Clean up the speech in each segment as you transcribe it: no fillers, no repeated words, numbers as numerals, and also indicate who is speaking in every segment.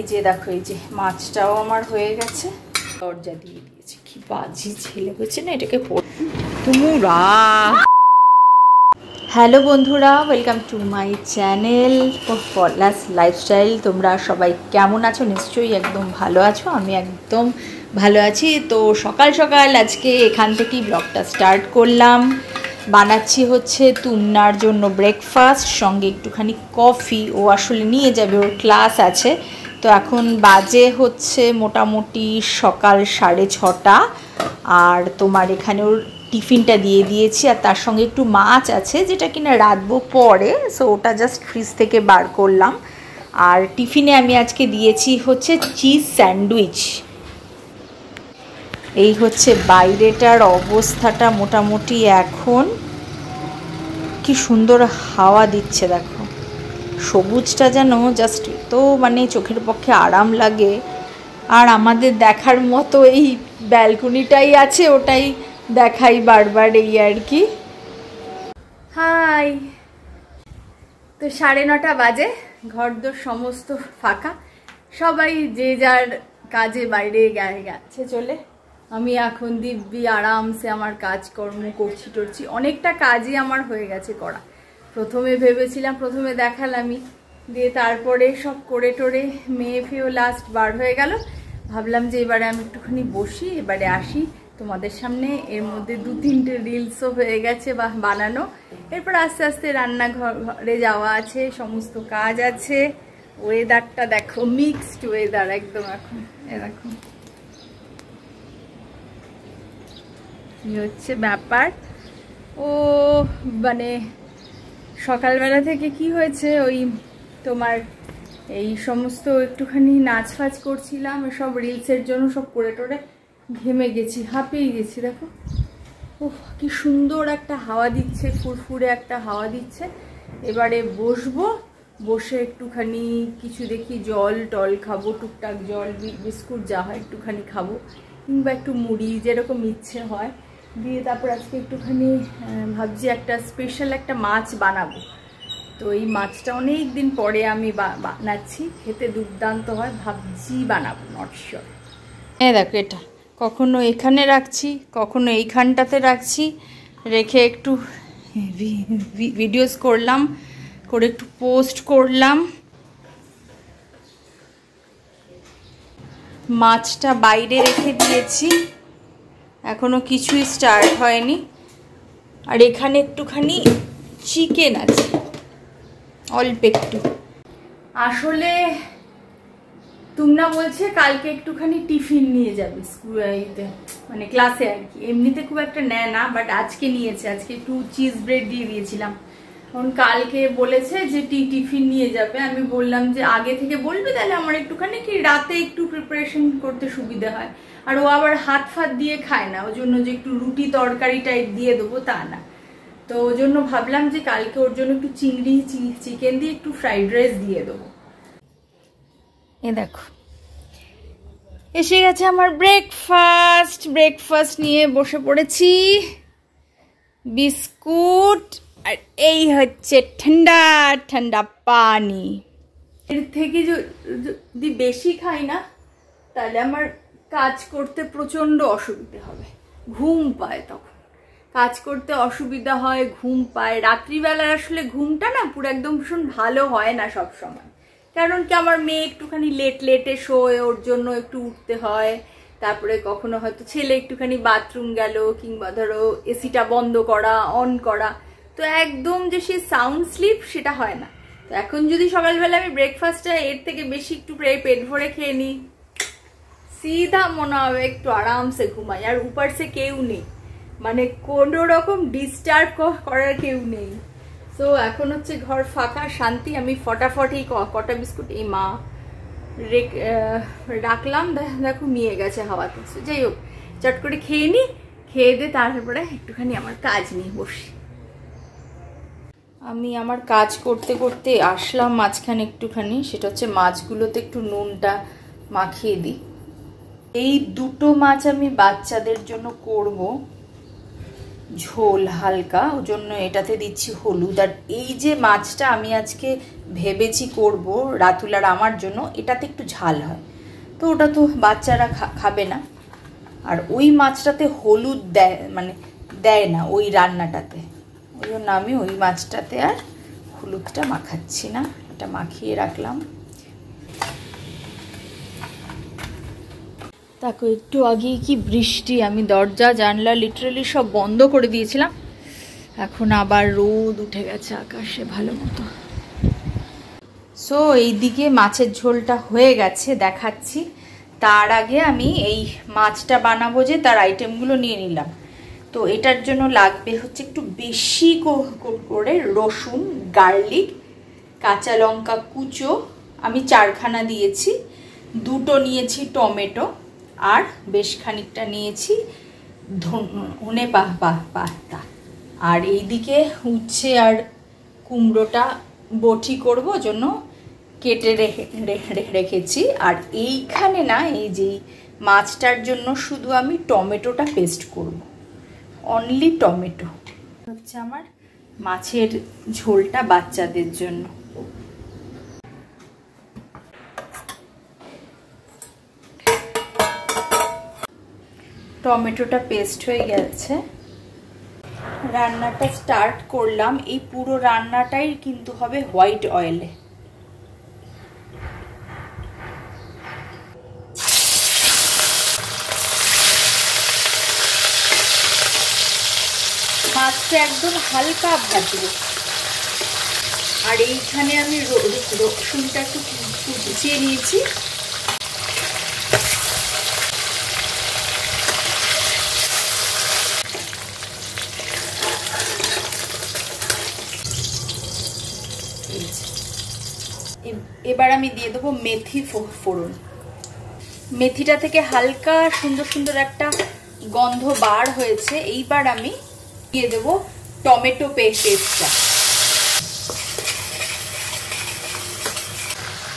Speaker 1: এই যে দেখো, এই যে মাছটাও আমার হয়ে গেছে, দরজা দিয়ে দিয়েছি। কি বাজি ছেলে হয়েছে না এটাকে। তোমরা হ্যালো বন্ধুরা, welcome to my channel Palash lifestyle. তোমরা সবাই কেমন আছো? নিশ্চয়ই একদম ভালো আছো। আমি একদম ভালো আছি। তো সকাল সকাল আজকে এখান থেকেই ব্লগটা স্টার্ট করলাম। বানাচ্ছি হচ্ছে তুমনার জন্য ব্রেকফাস্ট, সঙ্গে একটুখানি কফি। ও আসলে নিয়ে যাবে, ওর ক্লাস আছে। তো এখন বাজে হচ্ছে মোটামুটি সকাল 6:30। আর তোমার এখানে ওর টিফিনটা দিয়ে দিয়েছি, আর তার সঙ্গে একটু মাছ আছে যেটা কিনা রাঁধবো পরে। সো ওটা জাস্ট ফ্রিজ থেকে বার করলাম। আর টিফিনে আমি আজকে দিয়েছি হচ্ছে চিজ স্যান্ডউইচ। এই হচ্ছে বাইরেটার অবস্থাটা মোটামুটি এখন। কি সুন্দর হাওয়া দিচ্ছে দেখো, সবুজটা যেন জাস্ট তো মানে চোখের পক্ষে আরাম লাগে। আর আমাদের দেখার মতো এই ব্যালকনিটাই আছে, ওটাই দেখাই বারবার, এই আর কি। হাই, তো 9:30 বাজে, ঘরদোর সমস্ত ফাঁকা, সবাই যে যার কাজে বাইরে গেছে চলে। আমি এখন দিব্যি আরামসে আমার কাজকর্ম করছি টরছি। অনেকটা কাজই আমার হয়ে গেছে করা। প্রথমে ভেবেছিলাম, প্রথমে দেখালামই, দিয়ে তারপরে সব করে টোরে মেয়ে ফেয়েও লাস্ট বার হয়ে গেল। ভাবলাম যে এবারে আমি একটুখানি বসি, এবারে আসি তোমাদের সামনে। এর মধ্যে 2-3টে রিলসও হয়ে গেছে বা বানানো। এরপর আস্তে আস্তে রান্নাঘরে যাওয়া আছে, সমস্ত কাজ আছে। ওয়েদারটা দেখো, মিক্সড ওয়েদার একদম এখন। দেখো কি হচ্ছে ব্যাপার। ও মানে সকালবেলা থেকে কি হয়েছে, ওই তোমার এই সমস্ত একটুখানি নাচ ফাচ করছিলাম, সব রিলসের জন্য সব করে টোরে ঘেমে গেছি, হাঁপিয়ে গেছি। দেখো ওহ, কি সুন্দর একটা হাওয়া দিচ্ছে, ফুরফুরে একটা হাওয়া দিচ্ছে। এবারে বসবো, বসে একটুখানি কিছু দেখি জল টল খাবো, টুকটাক জল বিস্কুট যা হয় একটুখানি খাবো, কিংবা একটু মুড়ি যেরকম ইচ্ছে হয় দিয়ে। তারপর আজকে একটুখানি ভাবছি একটা স্পেশাল একটা মাছ বানাবো। তো এই মাছটা অনেক দিন পরে আমি বানাচ্ছি, খেতে দুর্দান্ত হয়, ভাবছি বানাবো, নট শিওর। দেখো এটা কখনো এখানে রাখছি, কখনো এইখানটাতে রাখছি, রেখে একটু ভিডিওস করলাম, করে একটু পোস্ট করলাম। মাছটা বাইরে রেখে দিয়েছি, এখনো কিছুই স্টার্ট হয়নি। আর এখানে একটুখানি চিকেন আছে, অল্প একটু। আসলে তুমনা বলছে কালকে একটুখানি টিফিন নিয়ে যাবে স্কুলে, মানে ক্লাসে আর কি। এমনিতে খুব একটা নেয় না, বাট আজকে নিয়েছে। আজকে একটু চিজ ব্রেড দিয়ে দিয়েছিলাম। এখন কালকে বলেছে যে টিফিন নিয়ে যাবে। আমি বললাম যে আগে থেকে বলবি, তাহলে আমার একটুখানি কি রাতে একটু প্রিপারেশন করতে সুবিধা হয়। আর ও আবার হাত ফাত দিয়ে খায় না, ওই জন্য যে একটু রুটি তরকারি টাইপ দিয়ে দেবো তা না। তো ওই জন্য ভাবলাম যে কালকে ওর জন্য একটু চিংড়ি চিকেন দিয়ে একটু ফ্রাইড রাইস দিয়ে দেবো। এ দেখো এসে গেছে আমার ব্রেকফাস্ট নিয়ে বসে পড়েছি। বিস্কুট আর এই হচ্ছে ঠান্ডা ঠান্ডা পানি। এর থেকে যদি বেশি খাই না, তাহলে আমার কাজ করতে প্রচণ্ড অসুবিধে হবে, ঘুম পায় তখন। কাজ করতে অসুবিধা হয়, ঘুম পায়। রাত্রিবেলা আসলে ঘুমটা না পুরো একদম ভীষণ ভালো হয় না সব সময়, কারণ কি আমার মেয়ে একটুখানি লেটে শোয়, ওর জন্য একটু উঠতে হয়। তারপরে কখনো হয়তো ছেলে একটুখানি বাথরুম গেল, কিংবা ধরো এসিটা বন্ধ করা অন করা, তো একদম যে সে সাউন্ড স্লিপ সেটা হয় না। তো এখন যদি সকালবেলা আমি ব্রেকফাস্টটা এর থেকে বেশি একটু পেট ভরে খেয়ে নিই, সিধা মনে হবে একটু আরামসে ঘুমাই। আর উপর সে কেউ নেই, মানে কোনো রকম ডিস্টার্ব করার কেউ নেই। তো এখন হচ্ছে ঘর ফাঁকা, শান্তি। আমি ফটাফট এই কটা বিস্কুট এই মা রাখলাম, দেখো নিয়ে গেছে হাওয়াতে। যাই হোক, চট করে খেয়ে নিই, খেয়ে দিয়ে তারপরে একটুখানি আমার কাজ নিয়ে বসি। আমি আমার কাজ করতে করতে আসলাম মাঝখানে একটুখানি, সেটা হচ্ছে মাছগুলোতে একটু নুনটা মাখিয়ে দিই। এই দুটো মাছ আমি বাচ্চাদের জন্য করব, ঝোল হালকা, ওই জন্য এটাতে দিচ্ছি হলুদ। আর এই যে মাছটা আমি আজকে ভেবেছি করব রাতুল আর আমার জন্য, এটাতে একটু ঝাল হয়, তো ওটা তো বাচ্চারা খাবে না। আর ওই মাছটাতে হলুদ দেয়, মানে দেয় না ওই রান্নাটাতে, ওই জন্য আমি ওই মাছটাতে আর হলুদটা মাখাচ্ছি না, এটা মাখিয়ে রাখলাম। দেখো একটু আগেই কি বৃষ্টি, আমি দরজা জানলা লিটারালি সব বন্ধ করে দিয়েছিলাম, এখন আবার রোদ উঠে গেছে আকাশে ভালো মতো। সো এইদিকে মাছের ঝোলটা হয়ে গেছে, দেখাচ্ছি। তার আগে আমি এই মাছটা বানাবো যে তার আইটেমগুলো নিয়ে নিলাম। তো এটার জন্য লাগবে হচ্ছে একটু বেশি করে রসুন, গার্লিক, কাঁচা লঙ্কা কুচো আমি 4খানা দিয়েছি, 2টো নিয়েছি টমেটো, আর বেশ খানিকটা নিয়েছি ধনে পাতা। আর এইদিকে উচ্ছে আর কুমড়োটা বটি করব জন্য কেটে রেখেছি। আর এইখানে না, এই যে মাছটার জন্য শুধু আমি টমেটোটা পেস্ট করব, অনলি টমেটো। হচ্ছে আমার মাছের ঝোলটা বাচ্চাদের জন্য। টমেটোটা পেস্ট হয়ে গেছে, রান্নাটা স্টার্ট করলাম। এই পুরো রান্নাটাই কিন্তু হবে হোয়াইট অয়েলে। মাছটা একদম হালকা ভাজবো। আর এইখানে আমি রসুনটা একটু কুচিয়ে নিয়েছি, এবার আমি দিয়ে দেবো মেথি ফোড়ন। মেথিটা থেকে হালকা সুন্দর সুন্দর একটা গন্ধ বার হয়েছে। এইবার আমি দিয়ে দেবো টমেটো পেস্টটা।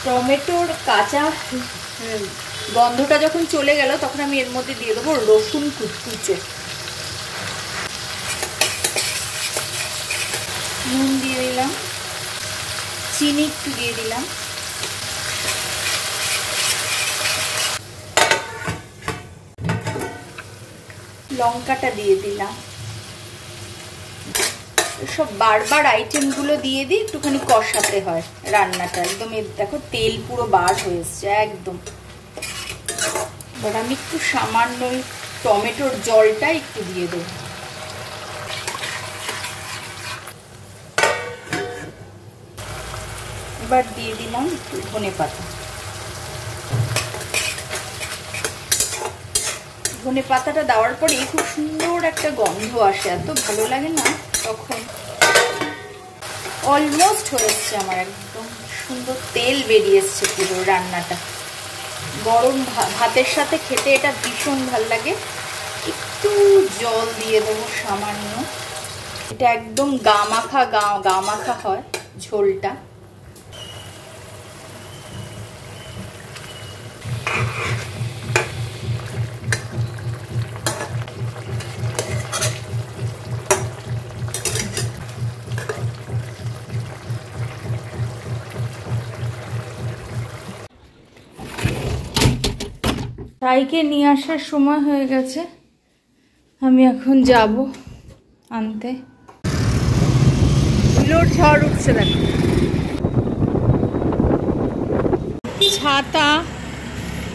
Speaker 1: টমেটোর কাঁচা গন্ধটা যখন চলে গেল তখন আমি এর মধ্যে দিয়ে দেবো রসুন কুচো, নুন দিয়ে দিলাম, চিনি একটু দিয়ে দিলাম, লঙ্কাটা দিয়ে দিলাম। সব বারবার আইটেমগুলো দিয়ে দিই, একটুখানি কষাতে হয় রান্নাটা। একদম দেখো তেল পুরো বার হয়ে এসছে একদম। এবার আমি একটু সামান্য টমেটোর জলটা একটু দিয়ে দেবো। এবার দিয়ে দিলাম একটু ধনে পাতা। ধনে পাতাটা দেওয়ার পরে খুব সুন্দর একটা গন্ধ আসে, এত ভালো লাগে না তখন। অলমোস্ট হয়ে এসছে আমার, একদম সুন্দর তেল বেরিয়ে এসছে পুরো রান্নাটা। গরম ভাতের সাথে খেতে এটা ভীষণ ভালো লাগে। একটু জল দিয়ে দেবো সামান্য, এটা একদম গা মাখা হয় ঝোলটা। তাইকে নিয়ে আসার সময় হয়ে গেছে, আমি এখন যাব আনতে। বিলোর ঝড় উঠছে দেখো, ছাতা,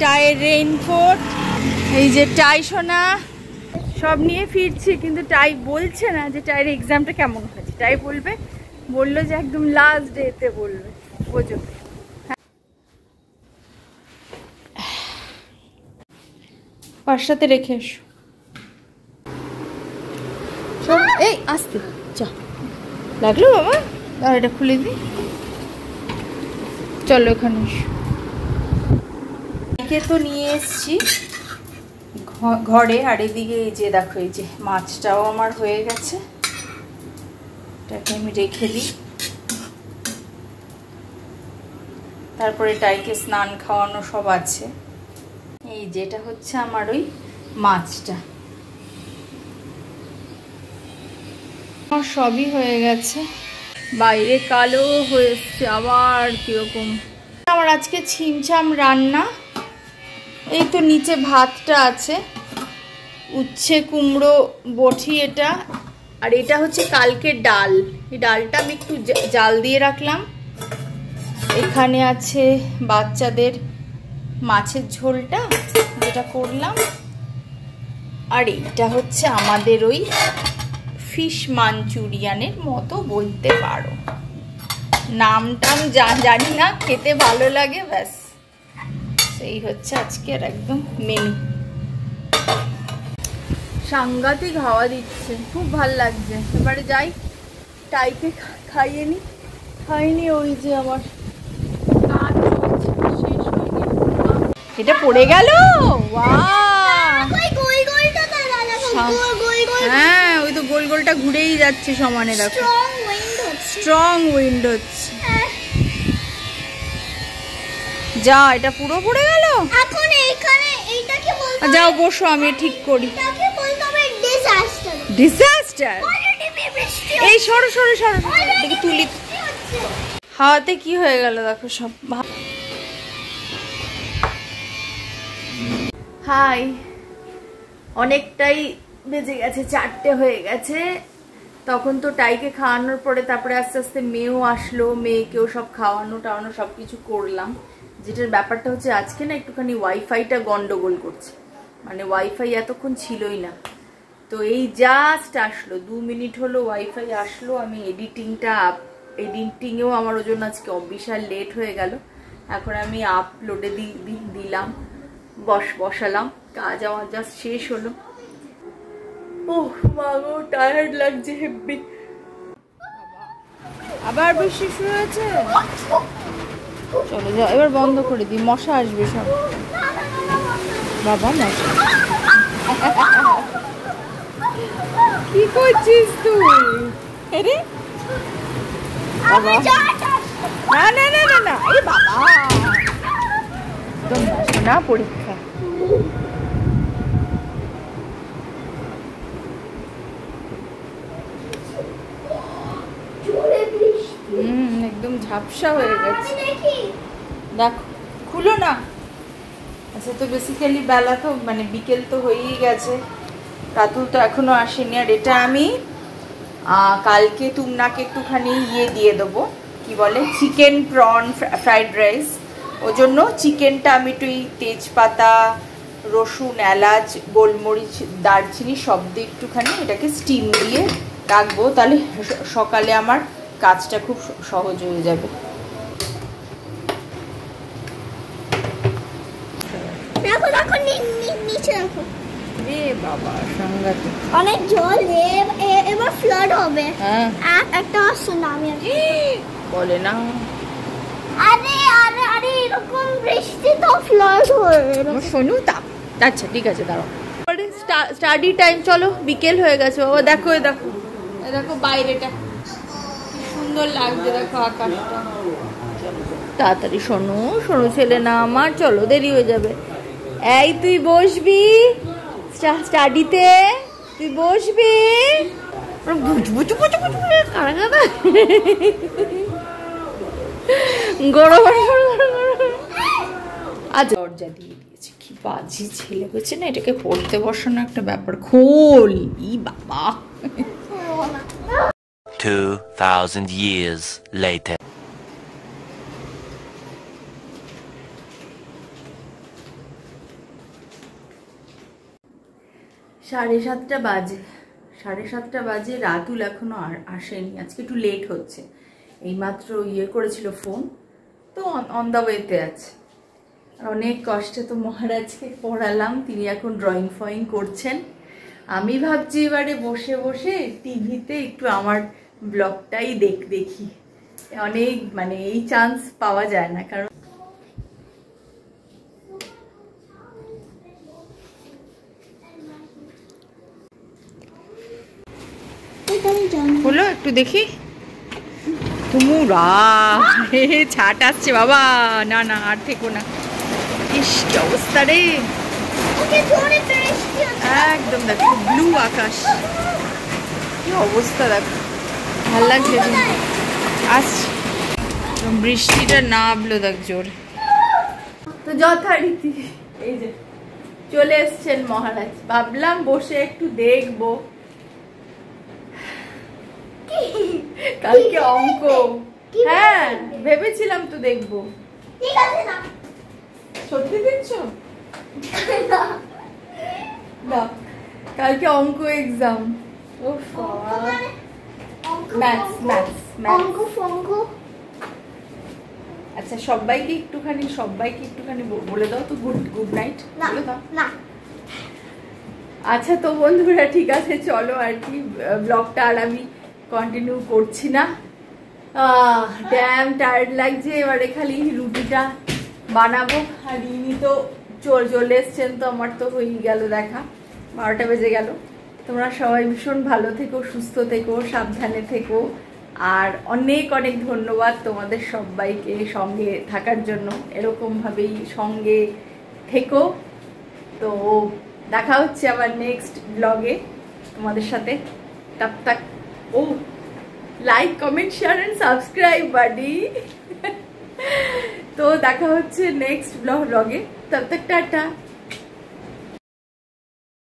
Speaker 1: টাইয়ের রেইনকোট, এই যে টাই সোনা সব নিয়ে ফিরছি। কিন্তু টাই বলছে না যে টাইয়ের এক্সামটা কেমন হয়েছে। টাই বললো যে একদম লাস্ট ডেতে বলবে, বোঝো। পাশটাতে রেখে এসো। এই আসতে চা লাগলো বাবা, আর এটা খুলে দিই। চলো এখানে এসো। তো নিয়ে এসছি ঘরে। আর এদিকে এই যে দেখো, এই যে মাছটাও আমার হয়ে গেছে, এটাকে আমি রেখে দিই। তারপরে টাইকে স্নান খাওয়ানো সব আছে। এই যেটা হচ্ছে আমার ওই মাছটা, আমার সবই হয়ে গেছে, বাইরে কালো হয়েছে আবার কিরকম। আমার আজকে ছিমছাম রান্না। এই তো নিচে ভাতটা আছে, উচ্ছে কুমড়ো বটি এটা, আর এটা হচ্ছে কালকের ডাল। এই ডালটা আমি একটু জাল দিয়ে রাখলাম। এখানে আছে বাচ্চাদের মাছের ঝোলটা যেটা করলাম, আর এইটা হচ্ছে আমাদের ওই ফিশ মাঞ্চুরিয়ানের মতো বলতে পারো, নামটাম জানি না, খেতে ভালো লাগে ব্যাস। সেই হচ্ছে আজকের একদম মেনু। সাংঘাতিক হাওয়া দিচ্ছে, খুব ভাল লাগছে। এবারে যাই টাইকে খাইয়ে নি, খাইনি। ওই যে আমার এটা পড়ে গেল। হ্যাঁ, ওই তো গোল গোলটা ঘুরেই যাচ্ছে সমানে। দেখো স্ট্রং উইন্ড হচ্ছে। যা, এটা পুরো পড়ে গেল। এখন এইখানে এইটাকে বলতে, যাও বসো, আমি ঠিক করি। এটাকে বলতে হবে ডিজাস্টার। ডিজাস্টার? এই সরো সরো সরো, দেখি তুলি। হাওয়াতে কি হয়ে গেল দেখো সব। হাই, অনেকটাই বেজে গেছে, 4টে হয়ে গেছে। তখন তো টাইকে খাওয়ানোর পরে তারপরে আস্তে আস্তে মেয়েও আসলো, মেয়েকেও সব খাওয়ানো টাওয়ানো সব কিছু করলাম। যেটার ব্যাপারটা হচ্ছে আজকে না একটুখানি ওয়াইফাইটা গন্ডগোল করছে, মানে ওয়াইফাই এতক্ষণ ছিলই না। তো এই জাস্ট আসলো, 2 মিনিট হলো ওয়াইফাই আসলো। আমি এডিটিংয়েও আমার ওর জন্য আজকে বিশাল লেট হয়ে গেল। এখন আমি আপলোডে দিলাম, বসালাম, কাজ আমার জাস্ট শেষ হলো। ওহ মাগো, টায়ার্ড লাগছে হেব্বি। আবার বৃষ্টি শুরু হয়েছে। চলো যাও, এবার বন্ধ করে দিই, মশা আসবে সব। বাবা মশা, কি করছিস তুই? আরে বাবা, না না না না না, এই বাবা একদম না, পরীক্ষা। একদম ঝাপসা হয়ে গেছে। দেখো, খুলো না। আচ্ছা, তো বেসিক্যালি বেলা তো মানে বিকেল তো হয়েই গেছে, রাতুল তো এখনো আসেনি। আর এটা আমি কালকে তুমনাকে একটুখানি দিয়ে দেবো, কি বলে, চিকেন প্রন ফ্রাইড রাইস। ওর জন্য চিকেনটা আমি একটু তেজপাতা, রসুন, এলাচ, গোলমরিচ, দারচিনি সব দিয়ে একটুখানি এটাকে স্টিম দিয়ে রাখবো, তাহলে সকালে আমার কাজটা খুব সহজ হয়ে যাবে। বাবা সাংঘাতিক, অনেক জল, এবার ফ্লাড হবে। হ্যাঁ, একটা আসছে না, আমি বলে না। আরে আরে আরে, এরকম বৃষ্টি তো ফ্লাড হয়। শোনো তা, আচ্ছা ঠিক আছে, দাঁড়াও। স্টাডি টাইম, চলো, বিকেল হয়ে গেছে বাবা। দেখো দেখো দেখো বাইরেটা কি সুন্দর লাগছে, দেখো আকাশটা। তাড়াতাড়ি শোনো শোনো ছেলে না আমার, চলো দেরি হয়ে যাবে। এই তুই বসবি স্টাডিতে, তুই বসবি। আজ দরজা দিয়ে দিয়েছে, কি বাজি ছেলে হয়েছে না, এটাকে পড়তে বসানো একটা ব্যাপার। খোল, ই বাবা।
Speaker 2: 2000 years later.
Speaker 1: সাড়ে সাতটা বাজে, রাতুল এখনো আসেনি। আজকে একটু লেট হচ্ছে, এইমাত্র করেছিল ফোন, তো অন দ্য ওয়েতে আছে। আর অনেক কষ্টে তো মহারাজকে পড়ালাম, তিনি এখন ড্রয়িং ফয়িং করছেন। আমি ভাবছি এবারে বসে বসে টিভিতে একটু আমার ব্লগটাই দেখি। অনেক মানে এই চান্স পাওয়া যায় না, কারণ হলো একটু দেখি। তুমুরা ছাট আসছে বাবা, না না আর থেকো না। ইস কি অবস্থা রে, একদম দেখো ব্লু আকাশ, কি অবস্থা দেখো। ভাল লাগছে আসছি, বৃষ্টিটা নামলো দেখ জোরে। তো যথারীতি এই যে চলে এসছেন মহারাজ, ভাবলাম বসে একটু দেখবো কালকে অঙ্ক। হ্যাঁ ভেবেছিলাম তো দেখবো। সত্যি দেখছো না? কালকে অঙ্ক এক্সাম। আচ্ছা সবাইকে একটুখানি বলে দাও তো গুড নাইট বলে দাও। আচ্ছা তো বন্ধুরা ঠিক আছে, চলো আর কি ব্লগটা আর আমি কন্টিনিউ করছি না। ড্যাম টায়ার্ড লাগছে, এবারে খালি রুটিটা বানাবো। আর ইনি তো চলে এসছেন, তো আমার তো হয়েই গেল দেখা, 12টা বেজে গেল। তোমরা সবাই ভীষণ ভালো থেকো, সুস্থ থেকো, সাবধানে থেকো। আর অনেক অনেক ধন্যবাদ তোমাদের সবাইকে সঙ্গে থাকার জন্য, এরকমভাবেই সঙ্গে থেকো। তো দেখা হচ্ছে আবার নেক্সট ব্লগে তোমাদের সাথে। তব তক like comment share and subscribe buddy. তো দেখা হচ্ছে নেক্সট ব্লগে। তব তক টাটা।